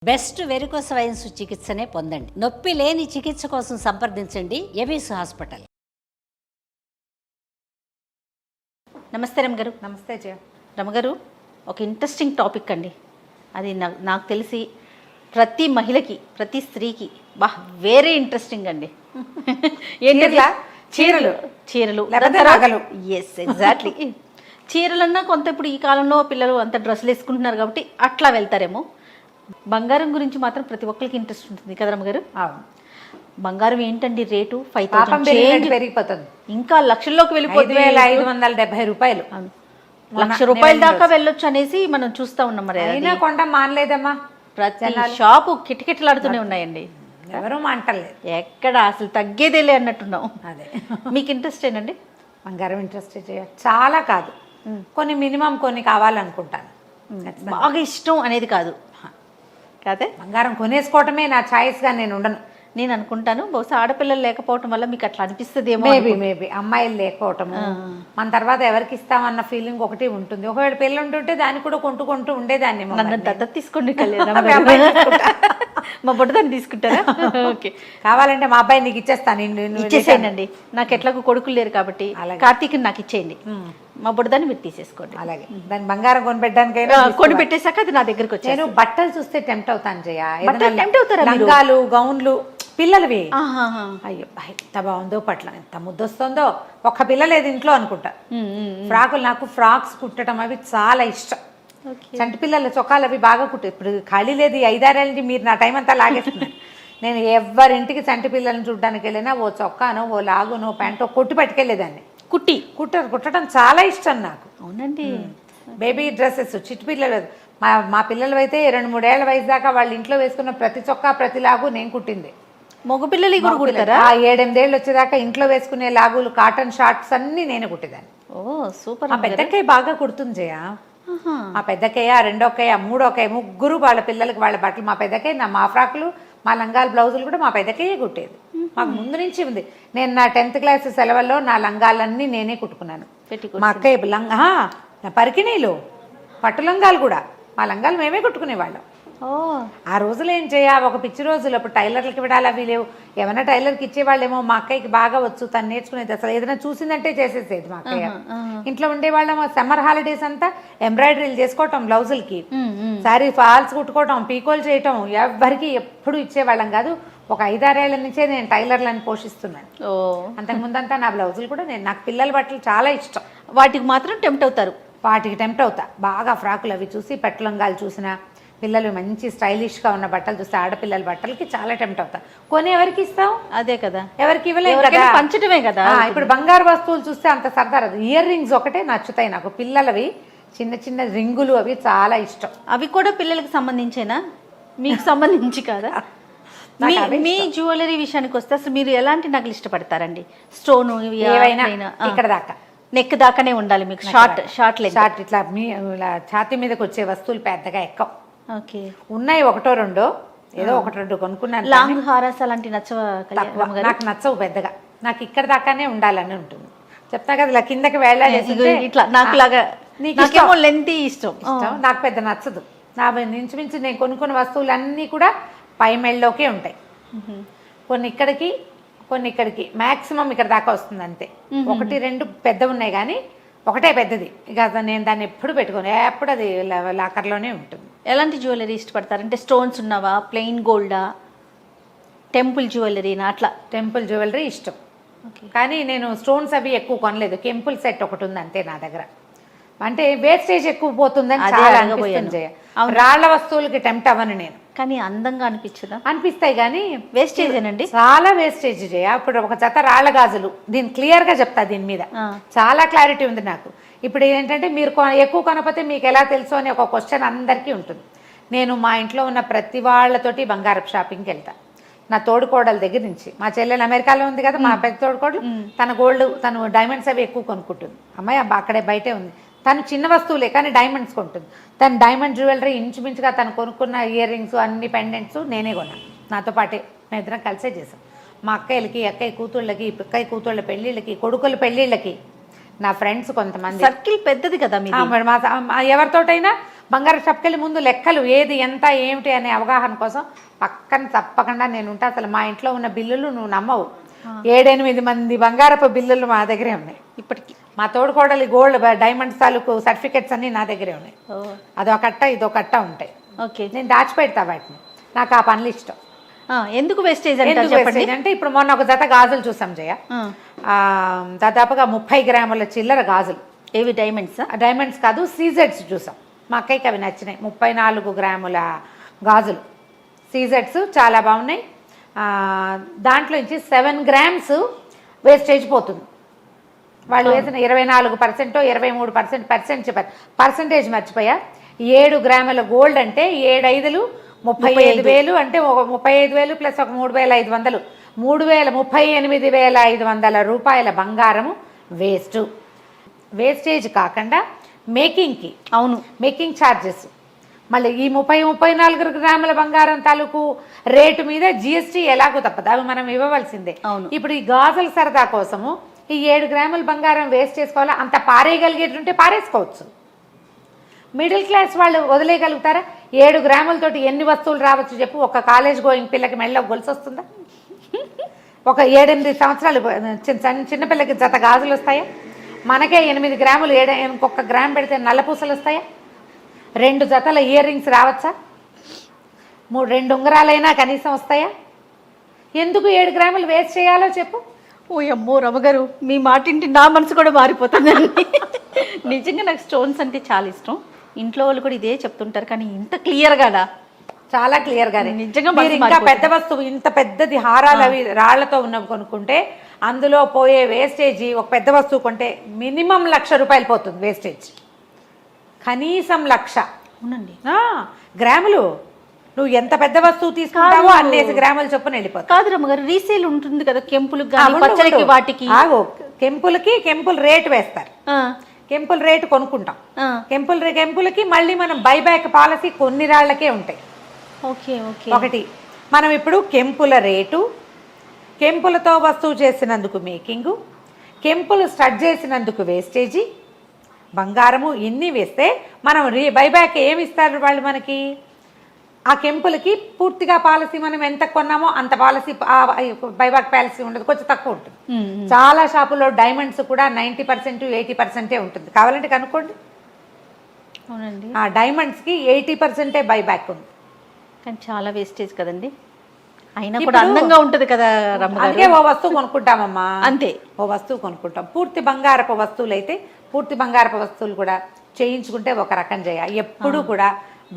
Best varicose wines చికిత్సనే పొందండి. నొప్పి లేని చికిత్స కోసం సంప్రదించండి ఎవిస్ హాస్పిటల్. నమస్తే రమగారు. నమస్తే జయ. రమగారు, ఒక ఇంట్రెస్టింగ్ టాపిక్ అండి. అది నాకు తెలిసి ప్రతి మహిళకి, ప్రతి స్త్రీకి వెరీ ఇంట్రెస్టింగ్ అండి. ఏంటి? చీరలు. చీరలు, ఎస్ ఎగ్జాక్ట్లీ. చీరలన్నా కొంత ఇప్పుడు ఈ కాలంలో పిల్లలు అంత డ్రెస్సులు వేసుకుంటున్నారు కాబట్టి అట్లా వెళ్తారేమో. బంగారం గురించి మాత్రం ప్రతి ఒక్కరికి ఇంట్రెస్ట్ ఉంటుంది కదా రమ్మగారు. బంగారం ఏంటండి రేటు? 5,000 పెరిగిపోతుంది, ఇంకా లక్షల్లోకి వెళ్ళిపోతుంది. 570 రూపాయలు, ₹1,00,000 దాకా వెళ్ళొచ్చు అనేసి మనం చూస్తా ఉన్నాం. మరి అయినా కొండ మానలేదమ్మా. ప్రతి షాపు కిటకిటలాడుతూనే ఉన్నాయండి. ఎవరు మాంటలేదు, ఎక్కడ అసలు తగ్గేదేలే అన్నట్టున్నాం. అదే. మీకు ఇంట్రెస్ట్ ఏనండి బంగారం? ఇంట్రెస్ట్ చాలా కాదు, కొన్ని మినిమం కొన్ని కావాలనుకుంటాను. బాగా ఇష్టం అనేది కాదు కాదే. బంగారం కొనేసుకోవటమే నా ఛాయిస్గా నేను ఉండను. నేను అనుకుంటాను బహుశా ఆడపిల్లలు లేకపోవటం వల్ల మీకు అట్లా అనిపిస్తుందేమో. మేబీ అమ్మాయిలు లేకపోవటము, మన తర్వాత ఎవరికి ఇస్తామన్న ఫీలింగ్ ఒకటి ఉంటుంది. ఒకవేళ పిల్లలు ఉంటుంటే దాన్ని కూడా కొంటూ ఉండేదాన్ని. నన్ను దత్తత తీసుకోండి, మా బుడ్డదాన్ని తీసుకుంటారా? ఓకే, కావాలంటే మా అబ్బాయి నీకు ఇచ్చేస్తాను. ఇచ్చేసేయండి. నాకు ఎట్లాగో కొడుకులు లేరు కాబట్టి కార్తీక్ నాకు ఇచ్చేయండి. మా బుడ్డదాన్ని మీరు తీసేసుకోండి. అలాగే దాన్ని బంగారం కొనిపెట్టడానికైనా కొని పెట్టేశాక అది నా దగ్గరికి వచ్చి. నేను బట్టలు చూస్తే టెంప్ట్ అవుతాను జయ. టెంప్ట్ అవుతారా? లంగాలు, గౌన్లు పిల్లలవి. అయ్యో ఎంత బాగుందో, పట్ల ఎంత ముద్దొస్తుందో. ఒక్క పిల్ల లేదు ఇంట్లో అనుకుంటా. ఫ్రాకులు, నాకు ఫ్రాక్స్ కుట్టడం అవి చాలా ఇష్టం. చంటి పిల్లల చొక్కాలు అవి బాగా కుట్టు. ఇప్పుడు ఖాళీ లేదు, 5-6 ఏళ్ళకి మీరు నా టైం అంతా లాగేస్తున్నాను. నేను ఎవరింటికి చంటి పిల్లల్ని చూడడానికి వెళ్ళినా ఓ చొక్కానో, ఓ లాగునో, ప్యాంటో కొట్టి పట్టుకెళ్ళేదాన్ని. కుట్టడం చాలా ఇష్టం నాకు. అవునండి. బేబీ డ్రెస్సెస్, చిట్టి పిల్లలు, మా పిల్లలు అయితే 2-3 ఏళ్ల వయసు దాకా వాళ్ళ ఇంట్లో వేసుకున్న ప్రతి చొక్కా, ప్రతి లాగు నేను కుట్టింది. మగ పిల్లలు 7-8 ఏళ్ళు వచ్చేదాకా ఇంట్లో వేసుకునే లాగులు, కాటన్ షార్ట్స్ అన్ని నేను కుట్టేదాన్ని. ఓ సూపర్. మా పెద్దక్కయ్య బాగా కుడుతుంది జయ. మా పెద్దక్కయ్య, రెండోక్కయ్య, మూడోక్కయ్య, ముగ్గురు వాళ్ళ పిల్లలకి వాళ్ళ బట్టలు. మా పెద్దక్కయ్య మా ఫ్రాకులు, మా లంగాలు, బ్లౌజులు కూడా మా పెద్దక్కయ్యే కుట్టేది. మాకు ముందు నుంచి ఉంది. నేను నా 10th క్లాస్ సెలవుల్లో నా లంగాలన్నీ నేనే కుట్టుకున్నాను. మా అక్కయ్య నా పరికిణీలు, పట్టు లంగాలు కూడా మా లంగాలు మేమే కుట్టుకునేవాళ్ళం. ఆ రోజులు ఏం చేయ, ఒక పిచ్చి రోజులు. అప్పుడు టైలర్లకి ఇవ్వడాలి అవి లేవు. ఏమైనా టైలర్కి ఇచ్చేవాళ్ళేమో. మా అక్కయ్యకి బాగా వచ్చు, తను నేర్చుకునేది. అసలు ఏదైనా చూసిందంటే చేసేసేది మా అక్కయ్య. ఇంట్లో ఉండేవాళ్ళం. సమ్మర్ హాలిడేస్ అంతా ఎంబ్రాయిడరీలు చేసుకోవటం, బ్లౌజులకి శారీ ఫాల్స్ కుట్టుకోవటం, పీకోలు చేయటం. ఎవరికి ఎప్పుడు ఇచ్చేవాళ్ళం కాదు. ఒక 5-6 ఏళ్ల నుంచే నేను టైలర్లను పోషిస్తున్నాను. అంతకుముందంతా నా బ్లౌజులు కూడా నాకు పిల్లల బట్టలు చాలా ఇష్టం. వాటికి మాత్రం టెంప్ట్ అవుతారు. వాటికి టెంప్ట్ అవుతా బాగా. ఫ్రాకులు అవి చూసి, పెట్లంగాలు చూసినా, పిల్లలు మంచి స్టైలిష్గా ఉన్న బట్టలు చూస్తే, ఆడపిల్లల బట్టలకి చాలా టెంప్ట్ అవుతా. కొని ఎవరికి ఇస్తాం? అదే కదా, ఎవరికి ఇవ్వలేము కదా, పంచడమే కదా. ఇప్పుడు బంగారు వస్తువులు చూస్తే అంత సరదా రాదు. ఇయర్ రింగ్స్ ఒకటే నచ్చుతాయి నాకు. పిల్లలవి చిన్న చిన్న రింగులు అవి చాలా ఇష్టం. అవి కూడా పిల్లలకి సంబంధించేనా, మీకు సంబంధించి కాదా? మీ జ్యువెలరీ విషయానికి వస్తే అసలు మీరు ఎలాంటి నగలు ఇష్టపడతారండి? స్టోన్ ఏవైనా ఇక్కడ దాకా, నెక్ దాకానే ఉండాలి మీకు. షార్ట్ ఇట్లా ఛాతీ మీదకి వచ్చే వస్తువులు పెద్దగా ఎక్కవు. ఓకే, ఉన్నాయి 1-2, ఏదో 1-2 కొనుక్కున్నాను. లాంగ్ హారాస్ అలాంటి నచ్చవా? నాకు నచ్చవు పెద్దగా. నాకు ఇక్కడ దాకానే ఉండాలని ఉంటుంది. చెప్తా కదా, ఇలా కిందకి వెళ్ళాలి ఇట్లా. నాకు లాగా నాకేమో లెంతీ ఇష్టం. నాకు పెద్ద నచ్చదు. నా ఇంచుమించు నేను కొనుక్కున్న వస్తువులు అన్నీ కూడా పై మెళ్ళలోకే ఉంటాయి. కొన్ని ఇక్కడికి మ్యాక్సిమం ఇక్కడ దాకా వస్తుంది అంతే. 1-2 పెద్ద ఉన్నాయి కానీ ఒకటే పెద్దది. ఇక నేను దాన్ని ఎప్పుడు పెట్టుకోను, ఎప్పుడు అది లాకర్లోనే ఉంటుంది. ఎలాంటి జ్యువెలరీ ఇష్టపడతారు? అంటే స్టోన్స్ ఉన్నవా, ప్లెయిన్ గోల్డా, టెంపుల్ జ్యువెలరీనా? అట్లా. టెంపుల్ జ్యువెలరీ ఇష్టం, కానీ నేను స్టోన్స్ అవి ఎక్కువ కొనలేదు. కెంపుల్ సెట్ ఒకటి ఉంది అంతే నా దగ్గర. అంటే వేస్టేజ్ ఎక్కువ పోతుందని చాలా అనిపిస్తుంది. రాళ్ల వస్తువులకి టెంప్ట్ అవ్వను నేను. కానీ అందంగా అనిపించదా? అనిపిస్తాయి కానీ వేస్టేజ్ ఏనండి, చాలా వేస్టేజ్ చేయ. ఇప్పుడు ఒక జత రాళ్ల గాజులు, దీన్ని క్లియర్గా చెప్తా, దీని మీద చాలా క్లారిటీ ఉంది నాకు. ఇప్పుడు ఏంటంటే మీరు ఎక్కువ కొనకపోతే మీకు ఎలా తెలుసు అని ఒక క్వశ్చన్ అందరికీ ఉంటుంది. నేను మా ఇంట్లో ఉన్న ప్రతి వాళ్ళతోటి బంగారపు షాపింగ్కి వెళ్తా. నా తోడుకోడల దగ్గర నుంచి, మా చెల్లెలు అమెరికాలో ఉంది కదా, మా పెద్ద తోడుకోడలు, తను డైమండ్స్ అవి ఎక్కువ కొనుక్కుంటుంది. అమ్మాయి అక్కడే బయటే ఉంది. తను చిన్న వస్తువులే కానీ డైమండ్స్ కొంటుంది. తను డైమండ్ జ్యువెలరీ ఇంచుమించుగా తను కొనుక్కున్న ఇయర్ రింగ్స్, అన్ని పెండెంట్స్ నేనే కొన్నాను. నాతో పాటే మేమిద్దరం కలిసే చేసాం. మా అక్కయ్య కూతుళ్ళకి, అక్కయ్య కూతుళ్ళ పెళ్ళిళ్ళకి, కొడుకుల పెళ్ళిళ్ళకి, నా ఫ్రెండ్స్ కొంతమంది. సర్కిల్ పెద్దది కదా ఎవరితోటైనా బంగారం షాప్కి వెళ్ళి ముందు లెక్కలు ఏది ఎంత ఏమిటి అనే అవగాహన కోసం పక్కన తప్పకుండా నేను ఉంటా. అసలు మా ఇంట్లో ఉన్న బిల్లులు నువ్వు నమ్మవు, 7-8 మంది బంగారపు బిల్లులు మా దగ్గరే ఉన్నాయి ఇప్పటికి. మా తోడుకోడలి గోల్డ్ డైమండ్స్ తాలూకు సర్టిఫికెట్స్ అన్నీ నా దగ్గరే ఉన్నాయి. అదో కట్ట ఇదో కట్ట ఉంటాయి. ఓకే, నేను దాచిపెడతా వాటిని, నాకు ఆ పనులు ఇష్టం. ఎందుకు వేస్టేజ్ అంటే ఇప్పుడు మొన్న ఒక జత గాజులు చూసాం జయ, దాదాపుగా 30 గ్రాముల చిల్లర గాజులు. ఏవి డైమండ్స్? డైమండ్స్ కాదు, సీజెడ్స్ చూసాం. మా అక్కయ్యకి అవి నచ్చినాయి. 34 గ్రాముల గాజులు సీజెడ్స్ చాలా బాగున్నాయి. దాంట్లో నుంచి 7 గ్రామ్స్ వేస్టేజ్ పోతుంది. వాళ్ళు వేసిన 24% 23% చెప్పారు. పర్సంటేజ్ మర్చిపోయా. 7 గ్రాముల గోల్డ్ అంటే 7 5లు 35,000 అంటే ఒక 35,000 ప్లస్ ఒక 3,500 38,500 రూపాయల బంగారము వేస్టేజ్ కాకుండా మేకింగ్కి. అవును, మేకింగ్ ఛార్జెస్ మళ్ళీ ఈ 34 గ్రాముల బంగారం తాలూకు రేటు మీద జిఎస్టీ ఎలాగో తప్పదు, అవి మనం ఇవ్వవలసిందే. ఇప్పుడు ఈ గాజుల సరదా కోసము ఈ 7 గ్రాముల బంగారం వేస్ట్ చేసుకోవాలా? అంత పారేయగలిగేటుంటే పారేసుకోవచ్చు. మిడిల్ క్లాస్ వాళ్ళు వదిలేయగలుగుతారా? 7 గ్రాములతోటి ఎన్ని వస్తువులు రావచ్చు చెప్పు? ఒక కాలేజ్ గోయింగ్ పిల్లకి మెళ్ళ గొలుసు వస్తుందా? ఒక 7-8 సంవత్సరాలు చిన్నపిల్లకి జత గాజులు వస్తాయా? మనకే 8 గ్రాములు, ఇంకొక గ్రామ్ పెడితే నల్లపూసలు వస్తాయా? 2 జతల ఇయర్ రింగ్స్ రావచ్చా? 2 ఉంగరాలైనా కనీసం వస్తాయా? ఎందుకు 7 గ్రాములు వేస్ట్ చేయాలో చెప్పు? ఓ అమ్మో రమగారు, మీ మాటింటి నా మనసు కూడా మారిపోతుందండి. నిజంగా నాకు స్టోన్స్ అంటే చాలా ఇష్టం. ఇంట్లో వాళ్ళు కూడా ఇదే చెప్తుంటారు, కానీ ఇంత క్లియర్గానా? చాలా క్లియర్గానే. నిజంగా మీరు ఇంకా పెద్ద వస్తువు, ఇంత పెద్దది హారాలు అవి రాళ్లతో ఉన్నవి కొనుక్కుంటే అందులో పోయే వేస్టేజీ, ఒక పెద్ద వస్తువు కొంటే మినిమం 1,00,000 రూపాయలు పోతుంది వేస్టేజ్, కనీసం 1,00,000. అవునండి, గ్రాములు. నువ్వు ఎంత పెద్ద వస్తువు తీసుకుంటావో అన్నేసి గ్రాములు చొప్పున వెళ్ళిపోతుంది. కాదు రమ్మగారు, రీసేల్ ఉంటుంది కదా కెంపులకు కానీ పచ్చడికి వాటికి. కెంపుల్ రేట్ వేస్తారు, కెంపుల్ రేటు కొనుక్కుంటాం. కెంపులకి మళ్ళీ మనం బైబ్యాక్ పాలసీ కొన్ని రాళ్లకే ఉంటాయి. Okay okay. ఒకటి మనం ఇప్పుడు కెంపుల రేటు, కెంపులతో వస్తువు చేసినందుకు మేకింగు, కెంపులు స్టడ్ చేసినందుకు వేస్టేజీ, బంగారము ఇన్ని వేస్తే మనం బైబ్యాక్ ఏమి ఇస్తారు వాళ్ళు మనకి? ఆ కెంపులకి పూర్తిగా పాలసీ మనం ఎంత కొన్నామో అంత పాలసీ, బైబ్యాక్ పాలసీ ఉండదు, కొంచెం తక్కువ ఉంటుంది. చాలా షాపుల్లో డైమండ్స్ కూడా 90% 80% ఉంటుంది. కావాలంటే కనుక్కోండి. అవునండి, ఆ డైమండ్స్కి 80% బైబ్యాక్ ఉంది. కానీ చాలా వేస్టేజ్ కదండి. అయినా కూడా అందంగా ఉంటుంది కదా రమ్మగారు. అందుకే ఓ వస్తువు కొనుక్కుంటామమ్మా, అంతే. ఓ వస్తువు కొనుక్కుంటాం. పూర్తి బంగారపు వస్తువులు అయితే పూర్తి బంగారపు వస్తువులు కూడా చేయించుకుంటే ఒక రకం చేయాలి. ఎప్పుడు కూడా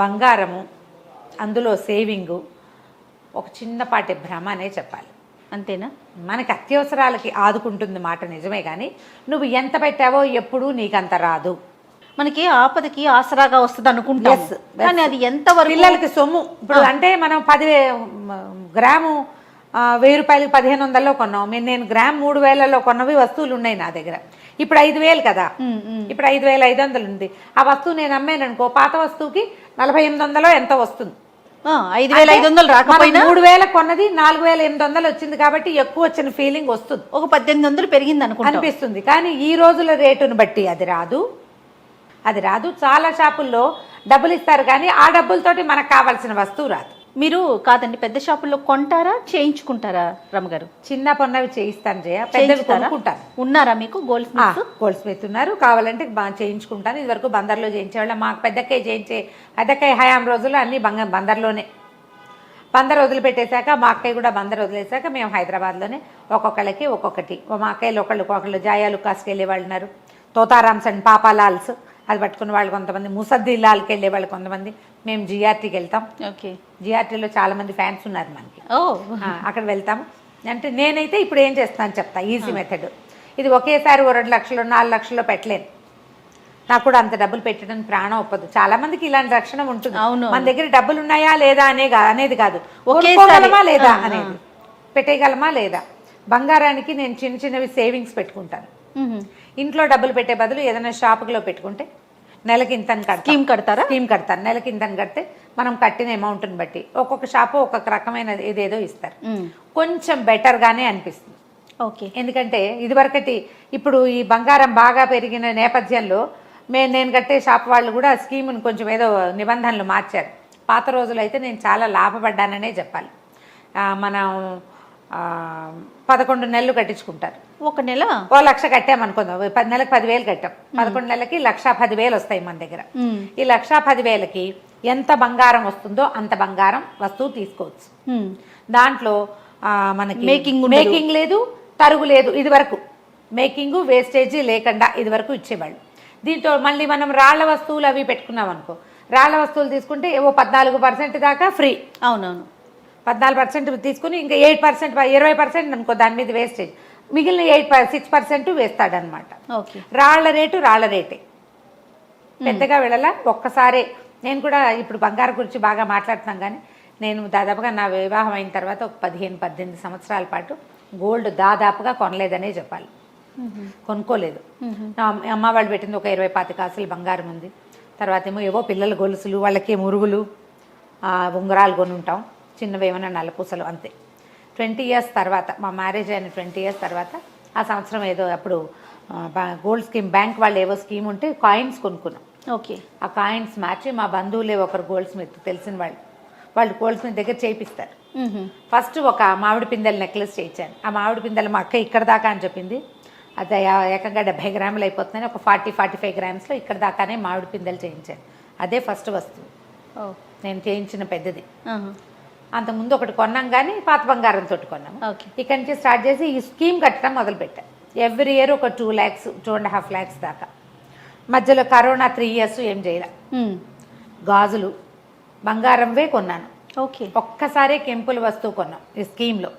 బంగారము, అందులో సేవింగు ఒక చిన్నపాటి భ్రమ అనే చెప్పాలి. అంతేనా? మనకి అత్యవసరాలకి ఆదుకుంటుంది మాట నిజమే, కానీ నువ్వు ఎంత పెట్టావో ఎప్పుడూ నీకంత రాదు. మనకి ఆపదకి ఆసరాగా వస్తుంది అనుకుంటాం, కానీ అది ఎంతవరకు పిల్లలకి సొమ్ము. ఇప్పుడు అంటే మనం 10 గ్రాము 1000 రూపాయలకి 1500లో కొన్నాం. నేను గ్రామ్ 3000లో కొన్నవి వస్తువులు ఉన్నాయి నా దగ్గర. ఇప్పుడు 5000 కదా, ఇప్పుడు 5500 ఉంది. ఆ వస్తువు నేను అమ్మాను అనుకో, పాత వస్తువుకి 4800 ఎంతో వస్తుంది. 5500 రాకపోయినా 3000 కొన్నది 4800 వచ్చింది కాబట్టి ఎక్కువ వచ్చిన ఫీలింగ్ వస్తుంది. ఒక 1800 పెరిగింది అనిపిస్తుంది. కానీ ఈ రోజుల రేటును బట్టి అది రాదు. చాలా షాపుల్లో డబ్బులు ఇస్తారు, కానీ ఆ డబ్బులతోటి మనకు కావాల్సిన వస్తువు రాదు. మీరు కాదండి, పెద్ద షాపుల్లో కొంటారా చేయించుకుంటారా రమగారు? చిన్న పొన్నవి చేయిస్తాను జయ, పెద్దవి కొనుక్కుంటాను. ఉన్నారా మీకు గోల్డ్ స్మిత్ ఉన్నారు? కావాలంటే చేయించుకుంటాను. ఇదివరకు బందర్లో చేయించేవాళ్ళం. మాకు పెద్దక్కయ్య హయాం రోజుల్లో అన్ని బందర్లోనే. బందర్ వదిలిపెట్టేశాక మా అక్కయ్య కూడా బందర్ వదిలేశాక మేము హైదరాబాద్లోనే ఒక్కొక్కళ్ళకి ఒక్కొక్కటి. మా అక్కయ్యలు ఒకళ్ళు జాయాలు కాసుకు వెళ్ళే వాళ్ళు ఉన్నారు, తోతారామ్స్ అండ్ పాపాలాల్స్ అది పట్టుకున్న వాళ్ళు కొంతమంది, ముసద్దిల్లాల్కి వెళ్ళే వాళ్ళు కొంతమంది. మేము జిఆర్టీకి వెళ్తాం. ఓకే, జిఆర్టీలో చాలా మంది ఫ్యాన్స్ ఉన్నారు మనకి. అక్కడ వెళ్తాము. అంటే నేనైతే ఇప్పుడు ఏం చేస్తాను చెప్తా, ఈజీ మెథడ్. ఇది ఒకేసారి 2 లక్షలు 4 లక్షల్లో పెట్టలేను, నాకు కూడా అంత డబ్బులు పెట్టడం ప్రాణం ఒప్పదు. చాలా మందికి ఇలాంటి రక్షణ ఉంటుంది. మన దగ్గర డబ్బులు ఉన్నాయా లేదా అనేది కాదు, ఒకేసారమా లేదా అనేది, పెట్టేయగలమా లేదా. బంగారానికి నేను చిన్నవి సేవింగ్స్ పెట్టుకుంటాను. ఇంట్లో డబ్బులు పెట్టే బదులు ఏదైనా షాపులో పెట్టుకుంటే నెలకి ఇంతని స్కీమ్ కడతాను. నెలకి ఇంతని కడితే మనం కట్టిన అమౌంట్ని బట్టి ఒక్కొక్క షాపు ఒక్కొక్క రకమైన ఏదేదో ఇస్తారు. కొంచెం బెటర్గానే అనిపిస్తుంది. ఓకే, ఎందుకంటే ఇదివరకటి ఇప్పుడు ఈ బంగారం బాగా పెరిగిన నేపథ్యంలో నేను కట్టే షాప్ వాళ్ళు కూడా స్కీమ్ని కొంచెం ఏదో నిబంధనలు మార్చారు. పాత రోజులు అయితే నేను చాలా లాభపడ్డాననే చెప్పాలి. మనం 11 నెలలు కట్టించుకుంటారు. ఒక నెల 1,00,000 కట్టామనుకుందాం, 10 నెలలకు 10,000 కట్టాం, 11 నెలలకి 1,10,000 వస్తాయి మన దగ్గర. ఈ 1,10,000కి ఎంత బంగారం వస్తుందో అంత బంగారం వస్తువు తీసుకోవచ్చు. దాంట్లో మనకి మేకింగ్ లేదు, తరుగు లేదు. ఇది వరకు మేకింగ్ వేస్టేజ్ లేకుండా ఇది వరకు ఇచ్చేవాళ్ళు. దీంతో మళ్ళీ మనం రాళ్ల వస్తువులు అవి పెట్టుకున్నాం అనుకో, రాళ్ల వస్తువులు తీసుకుంటే ఏవో 14% దాకా ఫ్రీ. అవునవును, 14% తీసుకుని ఇంకా 8% 20% అనుకో దాని మీద వేస్టేజ్, మిగిలిన 6% వేస్తాడనమాట. రాళ్ల రేటే పెద్దగా వెళ్ళాల. ఒక్కసారే నేను కూడా ఇప్పుడు బంగారం గురించి బాగా మాట్లాడుతున్నాం, కానీ నేను దాదాపుగా నా వివాహం అయిన తర్వాత ఒక 15-18 సంవత్సరాల పాటు గోల్డ్ దాదాపుగా కొనలేదనే చెప్పాలి. కొనుక్కోలేదు. అమ్మ వాళ్ళు పెట్టింది ఒక 20-25 కాసులు బంగారం ఉంది. తర్వాత ఏవో పిల్లల గొలుసులు, వాళ్ళకి మురుగులు, ఉంగరాలు కొని ఉంటాం, చిన్నవి ఏమైనా నల్లపూసలు, అంతే. 20 years తర్వాత, మా మ్యారేజ్ అయిన 20 years తర్వాత ఆ సంవత్సరం ఏదో అప్పుడు గోల్డ్ స్కీమ్, బ్యాంక్ వాళ్ళు ఏవో స్కీమ్ ఉంటే కాయిన్స్ కొనుక్కున్నాం. ఆ కాయిన్స్ మార్చి మా బంధువులే ఒకరు గోల్డ్ స్మిత్ తెలిసిన వాళ్ళు గోల్డ్ స్మిత్ దగ్గర చేయిస్తారు. ఫస్ట్ ఒక మామిడి పిందెల నెక్లెస్ చేయించాను. ఆ మామిడి పిందెలు మా అక్క ఇక్కడ దాకా అని చెప్పింది. అది ఏకంగా 70 గ్రాములు అయిపోతుందని ఒక 40-45 గ్రామ్స్లో ఇక్కడ దాకానే మామిడి పిందెలు చేయించాను. అదే ఫస్ట్ వస్తువు నేను చేయించిన పెద్దది. అంతకుముందు ఒకటి కొన్నాం, కానీ పాత బంగారంతో కొన్నాము. ఇక్కడి నుంచి స్టార్ట్ చేసి ఈ స్కీమ్ కట్టడం మొదలుపెట్టాను. ఎవ్రీ ఇయర్ ఒక 2 lakhs 2.5 lakhs దాకా. మధ్యలో కరోనా 3 years ఏం చేయాల. గాజులు బంగారంవే కొన్నాను. ఒక్కసారి కెంపుల వస్తువు కొన్నాం ఈ స్కీమ్లో.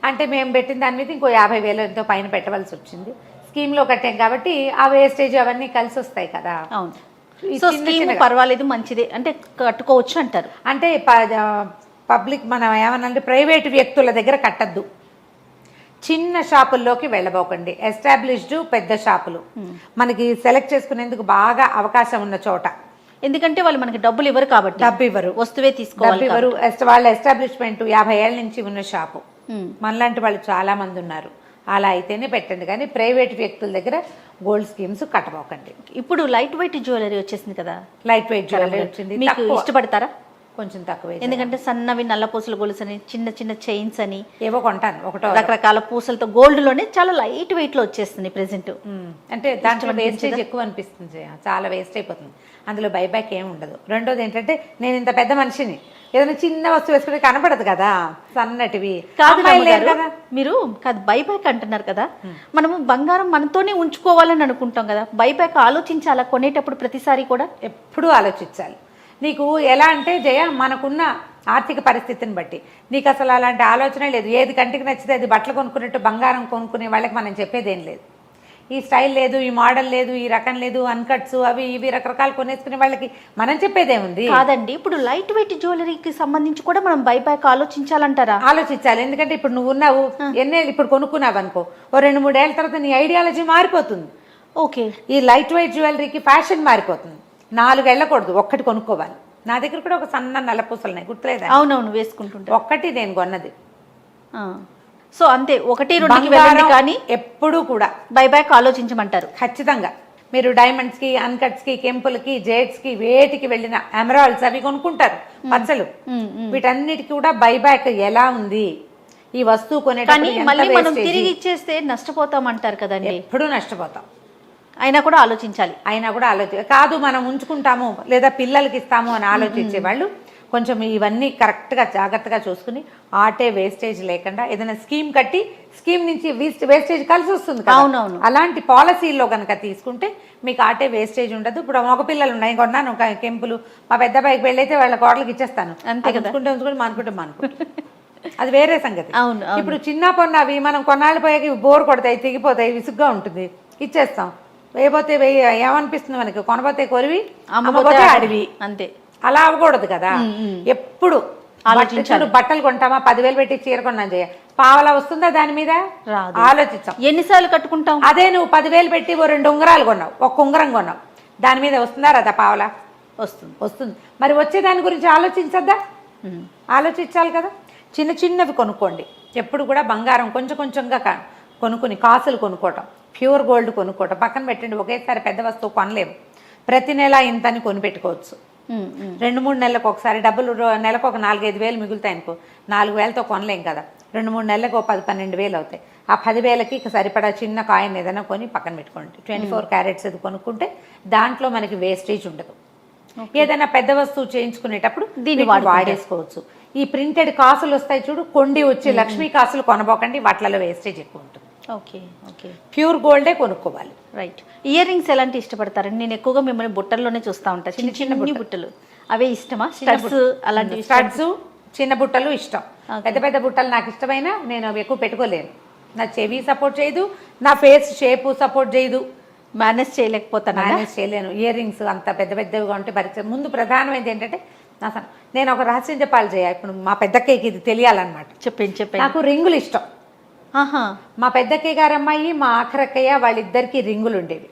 అంటే మేము పెట్టిన దాని మీద ఇంకో 50,000 ఎంతో పైన పెట్టవలసి వచ్చింది. స్కీమ్లో కట్టాం కాబట్టి ఆ వేస్టేజ్ అవన్నీ కలిసి వస్తాయి కదా. పర్వాలేదు, మంచిదే అంటే కట్టుకోవచ్చు అంటారు. అంటే పబ్లిక్ మనం ఏమన్నా ప్రైవేట్ వ్యక్తుల దగ్గర కట్టద్దు, చిన్న షాపుల్లోకి వెళ్ళబోకండి. ఎస్టాబ్లిష్డ్ పెద్ద షాపులు మనకి సెలెక్ట్ చేసుకునేందుకు బాగా అవకాశం ఉన్న చోట. ఎందుకంటే వాళ్ళు మనకి డబ్బులు ఇవ్వరు కాబట్టి, డబ్బు ఇవ్వరు, వస్తువే తీసుకోవాలి. వాళ్ళ ఎస్టాబ్లిష్మెంట్ 50 ఏళ్ల నుంచి ఉన్న షాపు. మనలాంటి వాళ్ళు చాలా మంది ఉన్నారు. అలా అయితేనే పెట్టండి, కానీ ప్రైవేట్ వ్యక్తుల దగ్గర గోల్డ్ స్కీమ్స్ కట్టబోకండి. ఇప్పుడు లైట్ వెయిట్ జ్యువెలరీ వచ్చేసింది కదా, లైట్ వెయిట్ జ్యువెలరీ వచ్చింది. మీకు ఇష్టపడతారా? కొంచెం తక్కువే, ఎందుకంటే సన్నవి నల్ల పూసల గొలుసు అని, చిన్న చిన్న చైన్స్ అని ఏవో కొంటాను. ఒకటో రకరకాల పూసలతో గోల్డ్ లోనే చాలా లైట్ వెయిట్ లో వచ్చేస్తుంది ప్రెసెంట్. అంటే దాంట్లో వేస్టేజ్ ఎక్కువ అనిపిస్తుంది, చాలా వేస్ట్ అయిపోతుంది. అందులో బైబ్యాక్ ఏమి ఉండదు. రెండోది ఏంటంటే నేను ఇంత పెద్ద మనిషిని, ఏదైనా చిన్న వస్తువు వేసుకుంటే కనపడదు కదా, సన్నటివి కదా. మీరు కాదు బైబ్యాక్ అంటున్నారు కదా, మనము బంగారం మనతోనే ఉంచుకోవాలని అనుకుంటాం కదా, బైబ్యాక్ ఆలోచించాలా కొనేటప్పుడు? ప్రతిసారి కూడా ఎప్పుడూ ఆలోచించాలి. నీకు ఎలా అంటే జయ, మనకున్న ఆర్థిక పరిస్థితిని బట్టి నీకు అసలు అలాంటి ఆలోచన లేదు. ఏది కంటికి నచ్చితే అది బట్టలు కొనుక్కున్నట్టు బంగారం కొనుక్కునే వాళ్ళకి మనం చెప్పేదేం లేదు. ఈ స్టైల్ లేదు, ఈ మోడల్ లేదు, ఈ రకం లేదు, అన్కట్స్ అవి ఇవి రకరకాలు కొనేసుకునే వాళ్ళకి మనం చెప్పేదేముంది? కాదండి, ఇప్పుడు లైట్ వెయిట్ జ్యువెలరీకి సంబంధించి కూడా మనం బైబ్యాక్ ఆలోచించాలంటారా? ఆలోచించాలి. ఎందుకంటే ఇప్పుడు నువ్వు ఉన్నావు, ఇప్పుడు కొనుక్కున్నావు అనుకో, ఓ 2-3 ఏళ్ళ తర్వాత నీ ఐడియాలజీ మారిపోతుంది. ఈ లైట్ వెయిట్ జ్యువెలరీకి ఫ్యాషన్ మారిపోతుంది. 4 వెళ్ళకూడదు, ఒక్కటి కొనుక్కోవాలి. నా దగ్గర కూడా ఒక సన్న నల్లపూసలు ఉన్నాయి, గుర్తులేదా? అవునవును, వేసుకుంటుంటా. ఒక్కటి నేను కొన్నది. సో అంతే, 1-2కి వెళ్ళండి, కానీ ఎప్పుడూ కూడా బైబ్యాక్ ఆలోచించమంటారు. ఖచ్చితంగా మీరు డైమండ్స్కి, అన్కట్స్కి, కెంపులకి, జేడ్స్కి, వేటికి వెళ్ళిన ఎమరాల్డ్స్ అవి కొనుక్కుంటారు, పచ్చలు. వీటన్నిటికి కూడా బైబ్యాక్ ఎలా ఉంది, ఈ వస్తువు కొనేటప్పుడు మళ్ళీ మనం తిరిగి ఇచ్చేస్తే నష్టపోతాం అంటారు కదండి. ఎప్పుడూ నష్టపోతాం. అయినా కూడా ఆలోచించాలి. కాదు మనం ఉంచుకుంటాము లేదా పిల్లలకి ఇస్తాము అని ఆలోచించే వాళ్ళు కొంచెం ఇవన్నీ కరెక్ట్గా జాగ్రత్తగా చూసుకుని ఆటే వేస్టేజ్ లేకుండా ఏదైనా స్కీమ్ కట్టి స్కీమ్ నుంచి వేస్టేజ్ కలిసి వస్తుంది కదా. అవునవును, అలాంటి పాలసీల్లో కనుక తీసుకుంటే మీకు ఆటే వేస్టేజ్ ఉండదు. ఇప్పుడు మగ పిల్లలు ఉన్నాయి, కొన్నాను కెంపులు, మా పెద్ద పైకి వెళ్ళైతే వాళ్ళ కోడలకి ఇచ్చేస్తాను, అంతే కదా. ఉంచుకుంటే మానుకుంటే అది వేరే సంగతి. ఇప్పుడు చిన్న పొన్న అవి మనం కొన్నాళ్ళు పోయాక బోర్ కొడతాయి, తెగిపోతాయి, విసుగ్గా ఉంటుంది, ఇచ్చేస్తాం. వేయబోతే ఏమనిపిస్తుంది మనకి, కొనబోతే కొరివి, అమ్మబోతే అడివి, అంతే. అలా అవ్వకూడదు కదా. ఎప్పుడు బట్టలు కొంటామా, 10,000 పెట్టి చీర కొన్నాం చేయ, పావలా వస్తుందా దాని మీద? ఆలోచించాం. ఎన్నిసార్లు కట్టుకుంటాం? అదే నువ్వు 10,000 పెట్టి 2 ఉంగరాలు కొన్నావు, 1 ఉంగరం కొన్నావు, దాని మీద వస్తుందా రాదా పావలా? వస్తుంది. మరి వచ్చే దాని గురించి ఆలోచించద్దా? ఆలోచించాలి కదా. చిన్న చిన్నవి కొనుక్కోండి. ఎప్పుడు కూడా బంగారం కొంచెం కొంచెంగా కొనుక్కుని కాసులు కొనుక్కోవటం, ప్యూర్ గోల్డ్ కొనుక్కోవటం పక్కన పెట్టండి. ఒకేసారి పెద్ద వస్తువు కొనలేము. ప్రతి నెల ఇంతని కొనిపెట్టుకోవచ్చు. 2-3 నెలలకు ఒకసారి డబ్బులు నెలకు ఒక 4-5 వేలు మిగులుతాయి అనుకో, 4 వేలతో కొనలేం కదా, 2-3 నెలలకు ఒక 10-12 వేలు అవుతాయి. ఆ 10 వేలకి సరిపడా చిన్న కాయిన్ ఏదైనా కొని పక్కన పెట్టుకోండి. 24 క్యారెట్స్ అది కొనుక్కుంటే దాంట్లో మనకి వేస్టేజ్ ఉండదు. ఏదైనా పెద్ద వస్తువు చేయించుకునేటప్పుడు దీన్ని వాడేసుకోవచ్చు. ఈ ప్రింటెడ్ కాసులు వస్తాయి చూడు, కొండి వచ్చి లక్ష్మీ కాసులు కొనబోకండి, వాటిలో వేస్టేజ్ ఎక్కువ ఉంటుంది. ఓకే ఓకే, ప్యూర్ గోల్డే కొనుక్కోవాలి. రైట్. ఇయర్ రింగ్స్ ఎలాంటి ఇష్టపడతారండి? నేను ఎక్కువగా మిమ్మల్ని బుట్టల్లోనే చూస్తూ ఉంటాను, చిన్న చిన్న బుట్టలు. అవే ఇష్టమా? స్టడ్స్ అలాంటివి? స్టడ్స్, చిన్న బుట్టలు ఇష్టం. పెద్ద పెద్ద బుట్టలు నాకు ఇష్టమైన, నేను అవి ఎక్కువ పెట్టుకోలేను. నా చెవి సపోర్ట్ చేయదు, నా ఫేస్ షేప్ సపోర్ట్ చేయదు, మేనేజ్ చేయలేకపోతాను. మేనేజ్ చేయలేను. ఇయర్ రింగ్స్ అంత పెద్ద పెద్దవిగా ఉంటే భరించ. ముందు ప్రధానమైనది ఏంటంటే అసలు నేను ఒక రహస్యం చెప్పాలి జయ, ఇప్పుడు మా పెద్దక్కయ్యకి ఇది తెలియాలన్నమాట. చెప్పండి. నాకు రింగులు ఇష్టం. మా పెద్దక్కయ్య గారు అమ్మాయి, మా ఆఖరక్కయ్య, వాళ్ళిద్దరికి రింగులు ఉండేవి.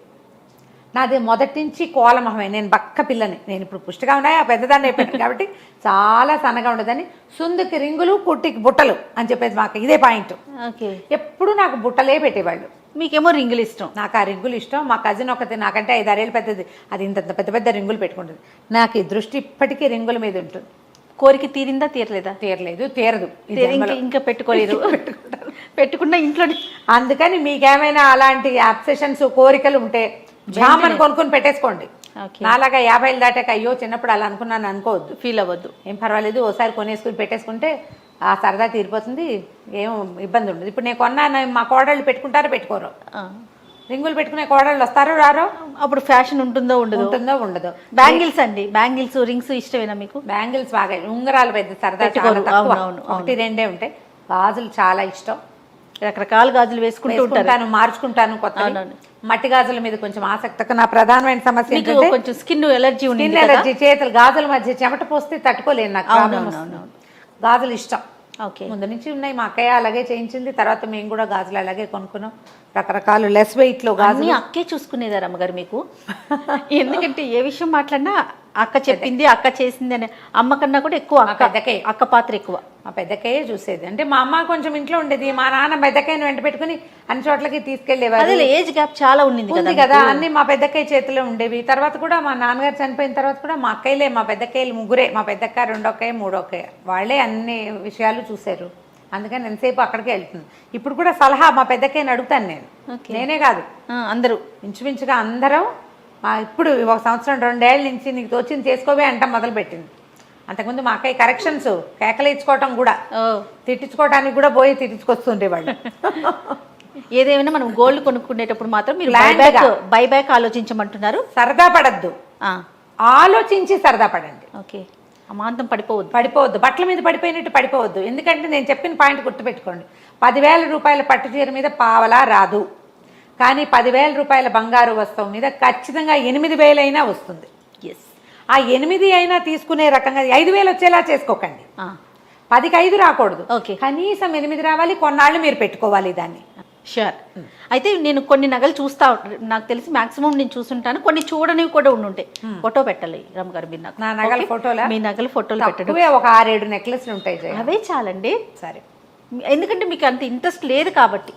నాది మొదటి నుంచి కోలమహమే. నేను బక్క పిల్లని, నేను ఇప్పుడు పుష్టిగా ఉన్నాయి, ఆ పెద్దదాన్ని అయిపోయింది కాబట్టి చాలా సన్నగా ఉండదని. సుందుకి రింగులు, కుట్టికి బుట్టలు అని చెప్పేది మాకు ఇదే పాయింట్. ఓకే, ఎప్పుడు నాకు బుట్టలే పెట్టేవాళ్ళు. మీకేమో రింగులు ఇష్టం. నాకు ఆ రింగులు ఇష్టం. మా కజిన్ ఒకటి నాకంటే 5-6 ఏళ్ళు పెద్దది, అది ఇంత పెద్ద పెద్ద రింగులు పెట్టుకుంటుంది. నాకు ఈ దృష్టి ఇప్పటికీ రింగుల మీద ఉంటుంది. కోరిక తీరిందా? తీరలేదా? తీరలేదు, తీరదు. ఇంకా పెట్టుకోలేదు. పెట్టుకున్న ఇంట్లో. అందుకని మీకేమైనా అలాంటి అబ్సెషన్స్, కోరికలు ఉంటే జామని కొనుక్కొని పెట్టేసుకోండి. నాలాగా 50 ఏళ్ళు దాటాక అయ్యో చిన్నప్పుడు అలా అనుకున్నాను అనుకోవద్దు, ఫీల్ అవ్వద్దు. ఏం పర్వాలేదు, ఓసారి కొనేసుకుని పెట్టేసుకుంటే ఆ సరదా తీరిపోతుంది, ఏం ఇబ్బంది ఉండదు. ఇప్పుడు నేను కొన్నాను, మా కోడళ్ళు పెట్టుకుంటారో పెట్టుకోరు. రింగులు పెట్టుకునే కోడళ్ళు వస్తారో రారో, అప్పుడు ఫ్యాషన్ ఉంటుందో ఉండదో. బ్యాంగిల్స్ అండి, బ్యాంగిల్స్ రింగ్స్ ఇష్టమేనా మీకు? బ్యాంగిల్స్ బాగా, ఉంగరాలు పెద్ద సరదా, 1-2 ఉంటాయి. గాజులు చాలా ఇష్టం, రకరకాల గాజులు వేసుకుంటాను, మార్చుకుంటాను. కొత్త మట్టి గాజుల మీద కొంచెం ఆసక్తి. నా ప్రధానమైన సమస్య ఏంటంటే కొంచెం స్కిన్ ఎలర్జీ ఉంది. స్కిన్ ఎలర్జీ, చేతులు గాజుల మధ్య చెమట పోస్తే తట్టుకోలేను, నాకు గాజులు ఇష్టం. ముందు నుంచి ఉన్నాయి, మా అక్కయ్య అలాగే చేయించింది, తర్వాత మేము కూడా గాజులు అలాగే కొనుక్కున్నాం. రకరకాలు లెస్ వెయిట్ లో గాజులు అక్కే చూసుకునేదారు అమ్మగారు మీకు. ఎందుకంటే ఏ విషయం మాట్లాడినా అక్క చెప్పింది, అక్క చేసింది అని. అమ్మ కన్నా కూడా ఎక్కువ అక్క పాత్ర ఎక్కువ. మా పెద్దక్కయ్యే చూసేది. అంటే మా అమ్మ కొంచెం ఇంట్లో ఉండేది, మా నాన్న పెద్దక్కయ్యను వెంట పెట్టుకుని అన్ని చోట్లకి తీసుకెళ్లేవారు. ఏజ్ గ్యాప్ చాలా ఉంది కదా, అన్ని మా పెద్దక్కయ్య చేతిలో ఉండేవి. తర్వాత కూడా మా నాన్నగారు చనిపోయిన తర్వాత కూడా మా అక్కయ్యలే, మా పెద్దక్కయ్యలు ముగ్గురే, మా పెద్దక్క, రెండోక్కయ్య, మూడోక్కయ్య, వాళ్ళే అన్ని విషయాలు చూశారు. అందుకని ఎంతసేపు అక్కడికే వెళ్తుంది. ఇప్పుడు కూడా సలహా మా పెద్దక్కయ్యని అడుగుతాను నేను, నేనే కాదు అందరూ, ఇంచుమించుగా అందరం. ఇప్పుడు 1 సంవత్సరం 2 ఏళ్ళ నుంచి నీకు తోచింది చేసుకోవే అంటాం మొదలుపెట్టింది. అంతకుముందు మా అక్కయ్య కరెక్షన్స్, కేకలు ఇచ్చుకోవటం కూడా, తిట్టించుకోవడానికి కూడా పోయి తిట్టించుకొస్తుండేవాళ్ళు. ఏదేమైనా మనం గోల్డ్ కొనుక్కునేటప్పుడు మాత్రం మీరు బైబ్యాక్ ఆలోచించమంటున్నారు. సరదా పడద్దు, ఆలోచించి సరదా పడండి. ఓకే, అమాంతం పడిపోవద్దు. బట్టల మీద పడిపోయినట్టు పడిపోవద్దు. ఎందుకంటే నేను చెప్పిన పాయింట్ గుర్తుపెట్టుకోండి, 10,000 రూపాయల పట్టు చీర మీద పావలా రాదు, కానీ 10,000 రూపాయల బంగారు వస్తువు మీద ఖచ్చితంగా 8,000 అయినా వస్తుంది. ఆ 8 అయినా తీసుకునే రకంగా 5,000 వచ్చేలా చేసుకోకండి. 10కి 5 రాకూడదు, కనీసం 8 రావాలి. కొన్నాళ్ళు మీరు పెట్టుకోవాలి దాన్ని. షూర్. అయితే నేను కొన్ని నగలు చూస్తా, నాకు తెలిసి మాక్సిమం నేను చూసుంటాను, కొన్ని చూడనివి కూడా ఉండుంటాయి. ఫోటో పెట్టాలి రమ్మగారు మీరు నాకు. నా నగల ఫోటోలా? మీ నగల ఫోటోలు పెట్టడం ఒక 6-7 నెక్లెస్లు ఉంటాయి. అవే చాలండి. సరే, ఎందుకంటే మీకు అంత ఇంట్రెస్ట్ లేదు కాబట్టి.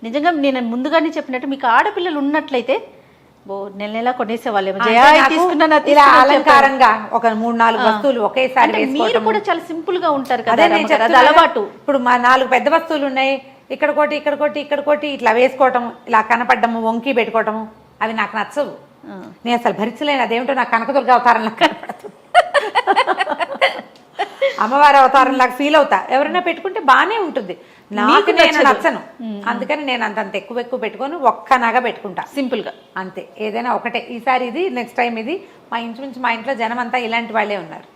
నిజంగా నేను ముందుగానే చెప్పినట్టు మీకు ఆడపిల్లలు ఉన్నట్లయితే నెల కొనేసేవాళ్ళేమో. ఇలా అలంకారంగా ఒక 3-4 వస్తువులు ఒకేసారి. మీరు కూడా చాలా సింపుల్ గా ఉంటారు కదా, అలవాటు. ఇప్పుడు మా 4 పెద్ద వస్తువులు ఉన్నాయి, ఇక్కడ కోటి ఇట్లా వేసుకోవటము, ఇలా కనపడ్డము, వంకి పెట్టుకోవటము, అవి నాకు నచ్చవు. నేను అసలు భరించలేను. అదేమిటో నాకు కనకదుర్గ అవతారంలా కనపడుతుంది, అమ్మవారి అవతారంలాగా ఫీల్ అవుతా. ఎవరైనా పెట్టుకుంటే బాగానే ఉంటుంది, నాకు నేను నచ్చను. అందుకని నేను అంతంత ఎక్కువ పెట్టుకొని ఒక్క నగ పెట్టుకుంటా సింపుల్ గా, అంతే. ఏదైనా ఒకటే, ఈసారి ఇది, నెక్స్ట్ టైం ఇది. మా ఇంచుమించు మా ఇంట్లో జనం అంతా ఇలాంటి వాళ్ళే ఉన్నారు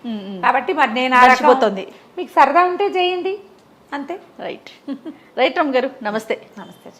కాబట్టి మరి నేను ఆడపోతుంది. మీకు సరదా ఉంటే చేయండి, అంతే. రైట్ రమ్మ గారు, నమస్తే. నమస్తే.